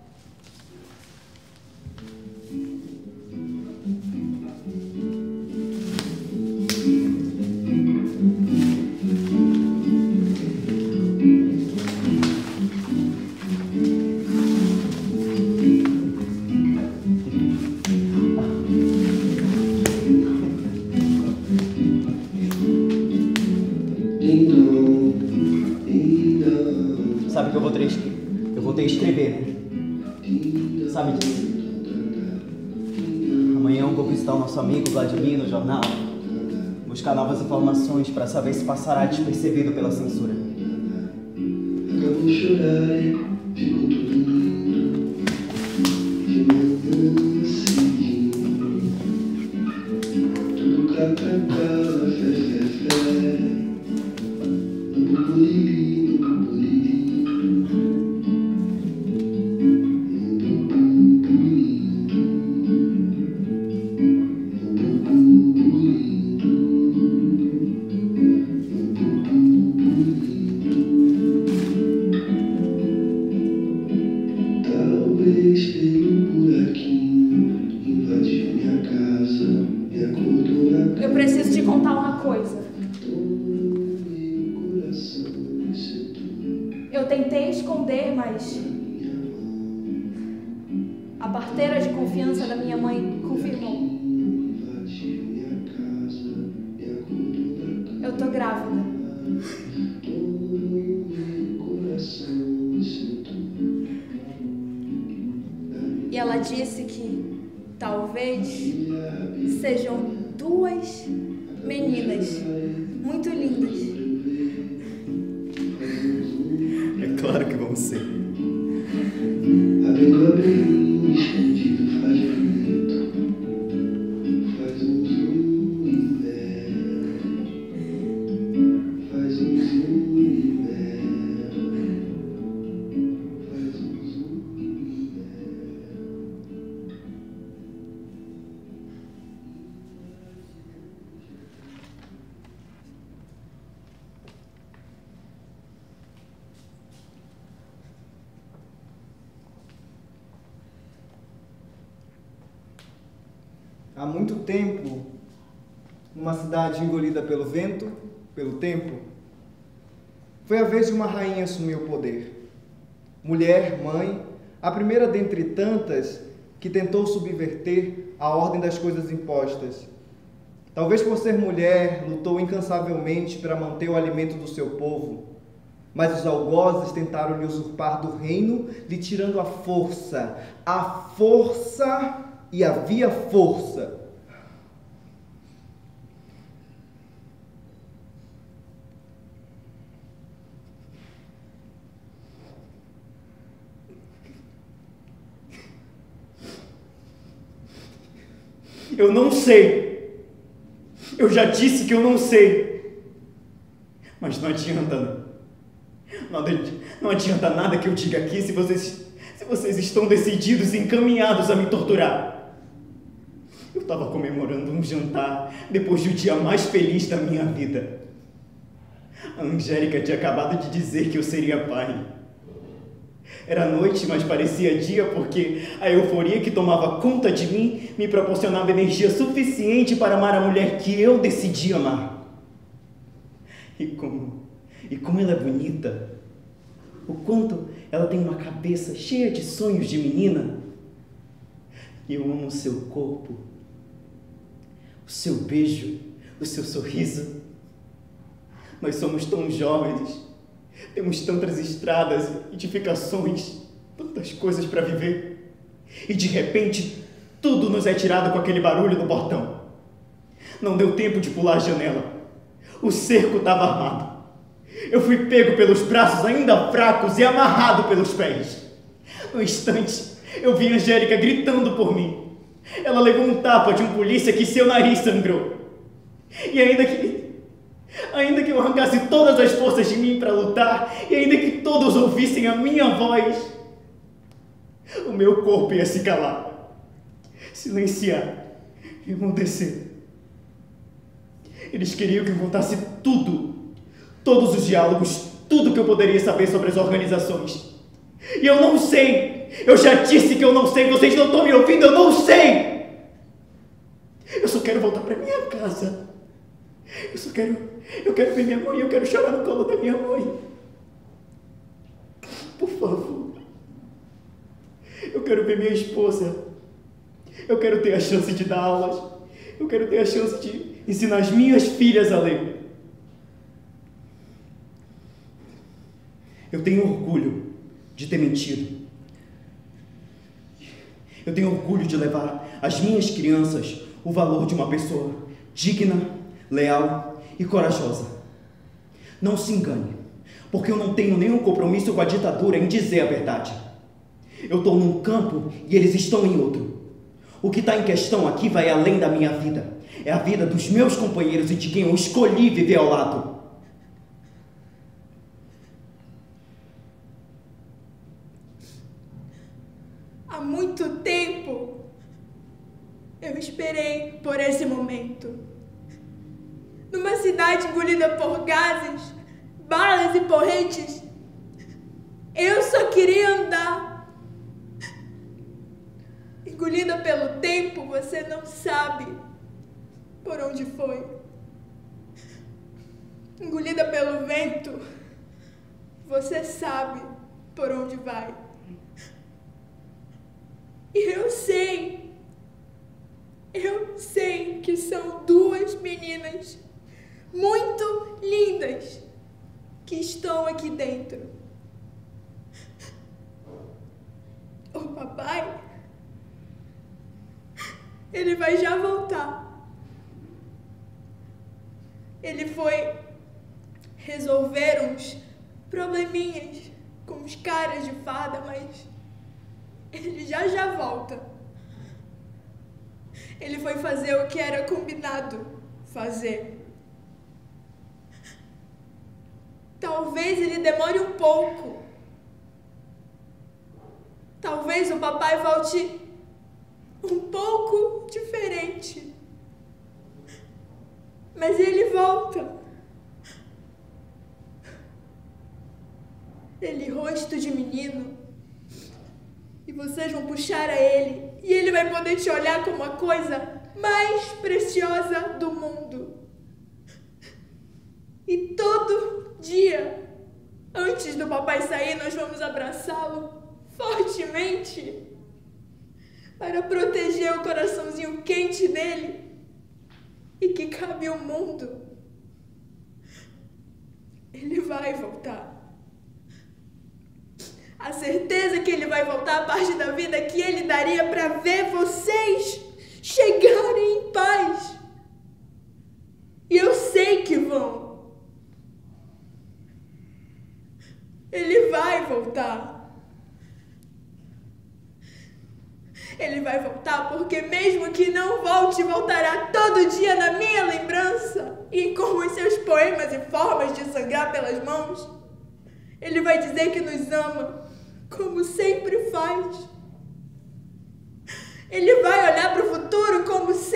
Sabe que eu vou ter que escrever, né? Sabe disso? Amanhã eu vou visitar o nosso amigo Vladimir no jornal, buscar novas informações para saber se passará despercebido pela censura. Eu preciso te contar uma coisa. Eu tentei esconder, mas a parteira de confiança da minha mãe confirmou. Eu tô grávida. E ela disse que talvez sejam 2 meninas muito lindas. É claro que vão ser. Há muito tempo, numa cidade engolida pelo vento, pelo tempo, foi a vez de uma rainha assumir o poder. Mulher, mãe, a primeira dentre tantas que tentou subverter a ordem das coisas impostas. Talvez por ser mulher, lutou incansavelmente para manter o alimento do seu povo, mas os algozes tentaram lhe usurpar do reino, lhe tirando a força e havia força. Eu não sei. Eu já disse que eu não sei. Mas não adianta. Não adianta nada que eu diga aqui se vocês estão decididos e encaminhados a me torturar. Eu estava comemorando um jantar depois do dia mais feliz da minha vida. A Angélica tinha acabado de dizer que eu seria pai. Era noite, mas parecia dia porque a euforia que tomava conta de mim me proporcionava energia suficiente para amar a mulher que eu decidi amar. E como ela é bonita, o quanto ela tem uma cabeça cheia de sonhos de menina. E eu amo o seu corpo, o seu beijo, o seu sorriso. Nós somos tão jovens, temos tantas estradas, edificações, tantas coisas para viver. E de repente, tudo nos é tirado com aquele barulho no portão. Não deu tempo de pular a janela. O cerco estava armado. Eu fui pego pelos braços ainda fracos e amarrado pelos pés. No instante, eu vi a Angélica gritando por mim. Ela levou um tapa de um polícia que seu nariz sangrou. E ainda que eu arrancasse todas as forças de mim para lutar, e ainda que todos ouvissem a minha voz, o meu corpo ia se calar, silenciar, emudecer. Eles queriam que eu contasse tudo, todos os diálogos, tudo que eu poderia saber sobre as organizações. E eu não sei. Eu já disse que eu não sei. Vocês não estão me ouvindo. Eu não sei. Eu só quero voltar para minha casa. Eu quero ver minha mãe. Eu quero chorar no colo da minha mãe. Por favor. Eu quero ver minha esposa. Eu quero ter a chance de dar aulas. Eu quero ter a chance de ensinar as minhas filhas a ler. Eu tenho orgulho de ter mentido. Eu tenho orgulho de levar às minhas crianças o valor de uma pessoa digna, leal e corajosa. Não se engane, porque eu não tenho nenhum compromisso com a ditadura em dizer a verdade. Eu estou num campo e eles estão em outro. O que está em questão aqui vai além da minha vida. É a vida dos meus companheiros e de quem eu escolhi viver ao lado. Há muito tempo eu esperei por esse momento. Numa cidade engolida por gases, balas e porretes, eu só queria andar. Engolida pelo tempo, você não sabe por onde foi. Engolida pelo vento, você sabe por onde vai. E eu sei que são duas meninas muito lindas que estão aqui dentro. O papai, ele vai já voltar. Ele foi resolver uns probleminhas com os caras de fada, mas ele já volta. Ele foi fazer o que era combinado fazer. Talvez ele demore um pouco. Talvez o papai volte um pouco diferente. Mas ele volta. Ele rosto de menino. E vocês vão puxar a ele. E ele vai poder te olhar como a coisa mais preciosa do mundo. E todo dia, antes do papai sair, nós vamos abraçá-lo fortemente para proteger o coraçãozinho quente dele e que cabe ao mundo. Ele vai voltar. A certeza que ele vai voltar a parte da vida que ele daria para ver vocês chegarem em paz. E eu sei que vão. Ele vai voltar. Ele vai voltar porque mesmo que não volte, voltará todo dia na minha lembrança. E com os seus poemas e formas de sangrar pelas mãos, ele vai dizer que nos ama, como sempre faz. Ele vai olhar para o futuro como sempre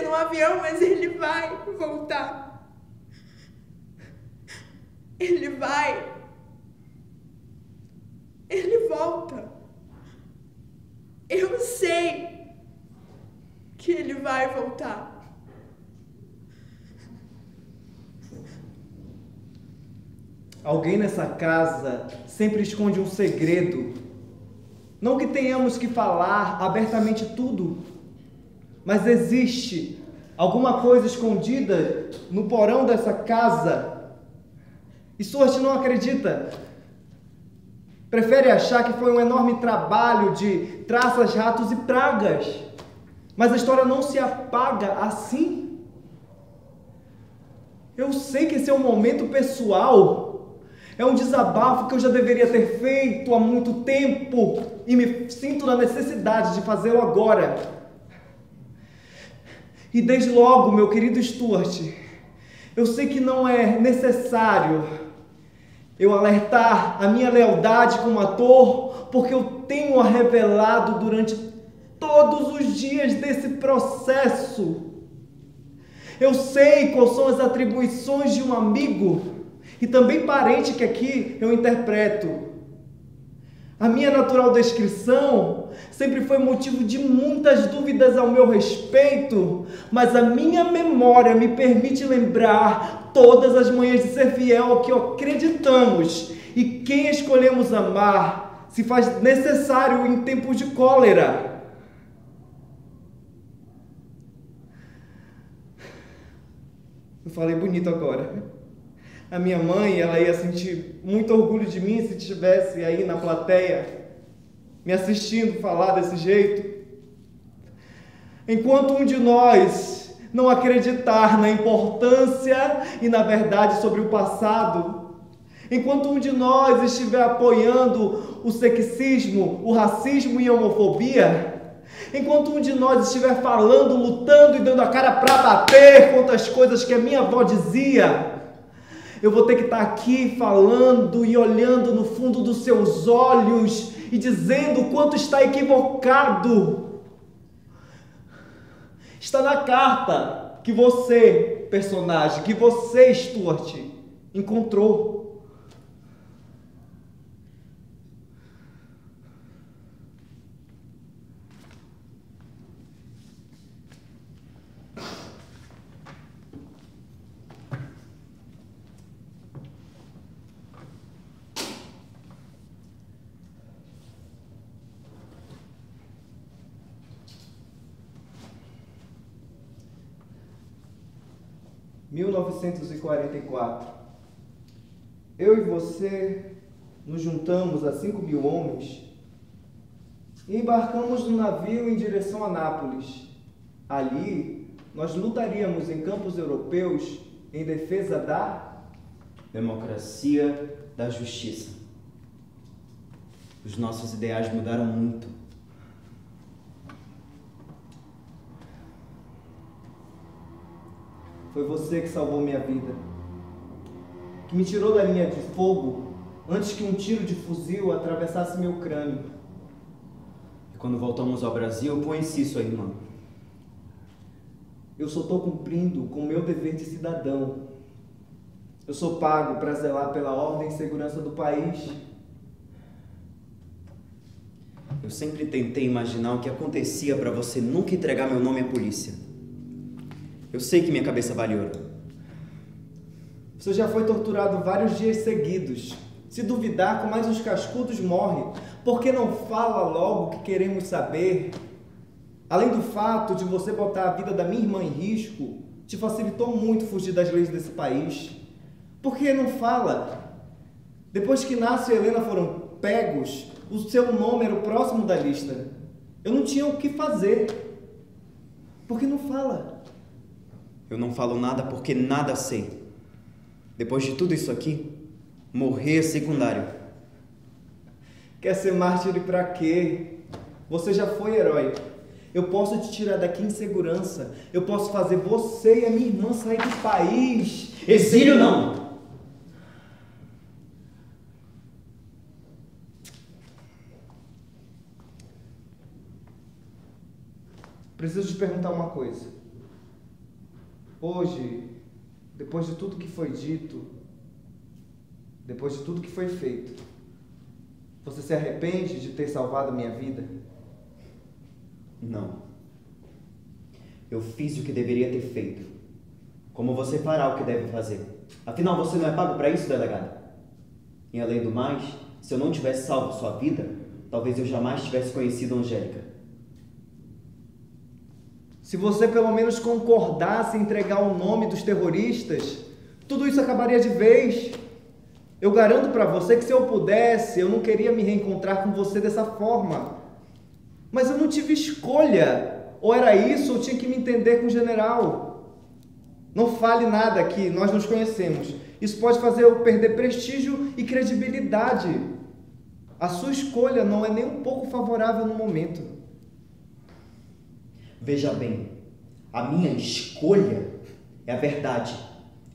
no avião, mas ele vai voltar. Ele vai. Ele volta. Eu sei que ele vai voltar. Alguém nessa casa sempre esconde um segredo. Não que tenhamos que falar abertamente tudo, mas existe alguma coisa escondida no porão dessa casa. E Stuart não acredita. Prefere achar que foi um enorme trabalho de traças, ratos e pragas. Mas a história não se apaga assim. Eu sei que esse é um momento pessoal. É um desabafo que eu já deveria ter feito há muito tempo e me sinto na necessidade de fazê-lo agora. E desde logo, meu querido Stuart, eu sei que não é necessário eu alertar a minha lealdade como ator, porque eu tenho a revelado durante todos os dias desse processo. Eu sei quais são as atribuições de um amigo e também parente que aqui eu interpreto. A minha natural descrição sempre foi motivo de muitas dúvidas ao meu respeito, mas a minha memória me permite lembrar todas as manhãs de ser fiel ao que acreditamos, e quem escolhemos amar se faz necessário em tempos de cólera. Eu falei bonito agora. A minha mãe, ela ia sentir muito orgulho de mim se estivesse aí na plateia, me assistindo falar desse jeito. Enquanto um de nós não acreditar na importância e na verdade sobre o passado, enquanto um de nós estiver apoiando o sexismo, o racismo e a homofobia, enquanto um de nós estiver falando, lutando e dando a cara para bater contra as coisas que a minha avó dizia, eu vou ter que estar aqui falando e olhando no fundo dos seus olhos e dizendo o quanto está equivocado. Está na carta que você, personagem, que você, Stuart, encontrou. Em 1944, eu e você nos juntamos a 5.000 homens e embarcamos no navio em direção a Nápoles. Ali, nós lutaríamos em campos europeus em defesa da democracia, da justiça. Os nossos ideais mudaram muito. Foi você que salvou minha vida, que me tirou da linha de fogo antes que um tiro de fuzil atravessasse meu crânio. E quando voltamos ao Brasil, eu conheci sua irmã. Eu só estou cumprindo com o meu dever de cidadão. Eu sou pago para zelar pela ordem e segurança do país. Eu sempre tentei imaginar o que acontecia para você nunca entregar meu nome à polícia. Eu sei que minha cabeça vale ouro. Você já foi torturado vários dias seguidos. Se duvidar, com mais os cascudos morre. Por que não fala logo o que queremos saber? Além do fato de você botar a vida da minha irmã em risco, te facilitou muito fugir das leis desse país. Por que não fala? Depois que Inácio e Helena foram pegos, o seu nome era o próximo da lista. Eu não tinha o que fazer. Por que não fala? Eu não falo nada porque nada sei. Depois de tudo isso aqui, morrer é secundário. Quer ser mártir pra quê? Você já foi herói. Eu posso te tirar daqui em segurança. Eu posso fazer você e a minha irmã sair do país. Exílio não! Preciso te perguntar uma coisa. Hoje, depois de tudo que foi dito, depois de tudo que foi feito, você se arrepende de ter salvado a minha vida? Não. Eu fiz o que deveria ter feito. Como você fará o que deve fazer? Afinal, você não é pago para isso, delegado. E além do mais, se eu não tivesse salvo sua vida, talvez eu jamais tivesse conhecido a Angélica. Se você pelo menos concordasse em entregar o nome dos terroristas, tudo isso acabaria de vez. Eu garanto para você que se eu pudesse, eu não queria me reencontrar com você dessa forma. Mas eu não tive escolha. Ou era isso, ou tinha que me entender com o general. Não fale nada aqui, nós nos conhecemos. Isso pode fazer eu perder prestígio e credibilidade. A sua escolha não é nem um pouco favorável no momento. Veja bem, a minha escolha é a verdade.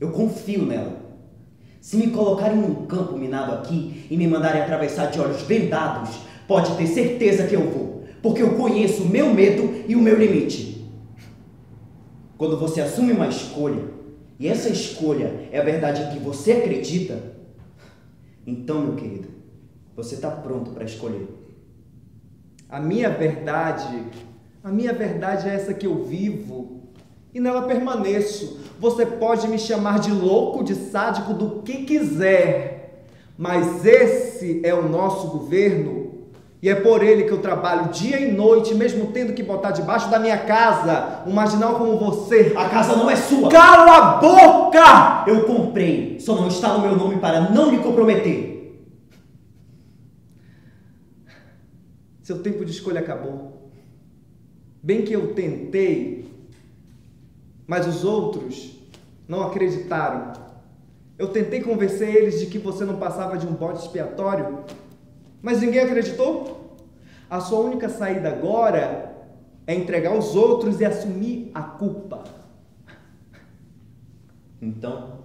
Eu confio nela. Se me colocarem num campo minado aqui e me mandarem atravessar de olhos vendados, pode ter certeza que eu vou, porque eu conheço o meu medo e o meu limite. Quando você assume uma escolha, e essa escolha é a verdade em que você acredita, então, meu querido, você está pronto para escolher. A minha verdade é essa que eu vivo e nela permaneço. Você pode me chamar de louco, de sádico, do que quiser, mas esse é o nosso governo e é por ele que eu trabalho dia e noite, mesmo tendo que botar debaixo da minha casa um marginal como você. A casa não é sua! Cala a boca! Eu comprei, só não está no meu nome para não me comprometer. Seu tempo de escolha acabou. Bem que eu tentei, mas os outros não acreditaram. Eu tentei convencer eles de que você não passava de um bode expiatório, mas ninguém acreditou. A sua única saída agora é entregar os outros e assumir a culpa. Então,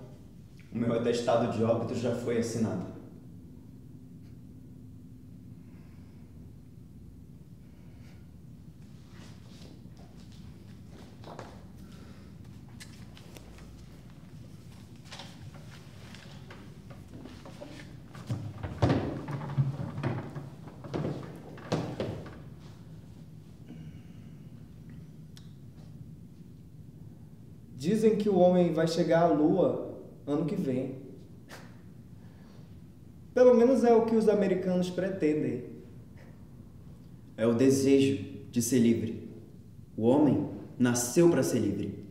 o meu atestado de óbito já foi assinado. Dizem que o homem vai chegar à Lua ano que vem. Pelo menos é o que os americanos pretendem. É o desejo de ser livre. O homem nasceu para ser livre.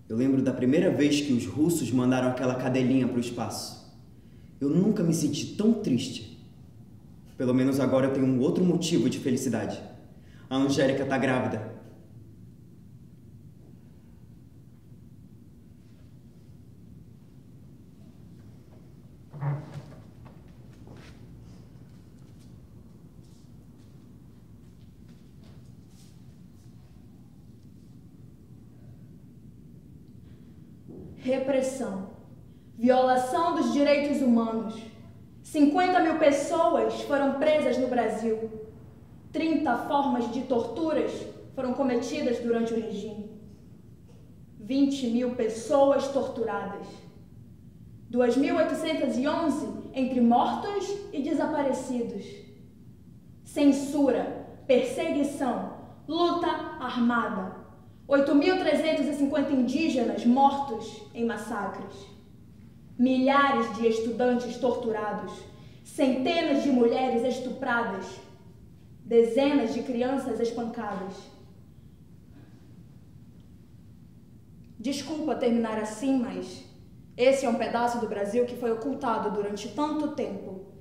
Eu lembro da primeira vez que os russos mandaram aquela cadelinha para o espaço. Eu nunca me senti tão triste. Pelo menos agora eu tenho um outro motivo de felicidade. A Angélica está grávida. Repressão, violação dos direitos humanos. 50.000 pessoas foram presas no Brasil. 30 formas de torturas foram cometidas durante o regime. 20.000 pessoas torturadas. 2.811 entre mortos e desaparecidos. Censura, perseguição, luta armada. 8.350 indígenas mortos em massacres. Milhares de estudantes torturados. Centenas de mulheres estupradas. Dezenas de crianças espancadas. Desculpa terminar assim, mas esse é um pedaço do Brasil que foi ocultado durante tanto tempo.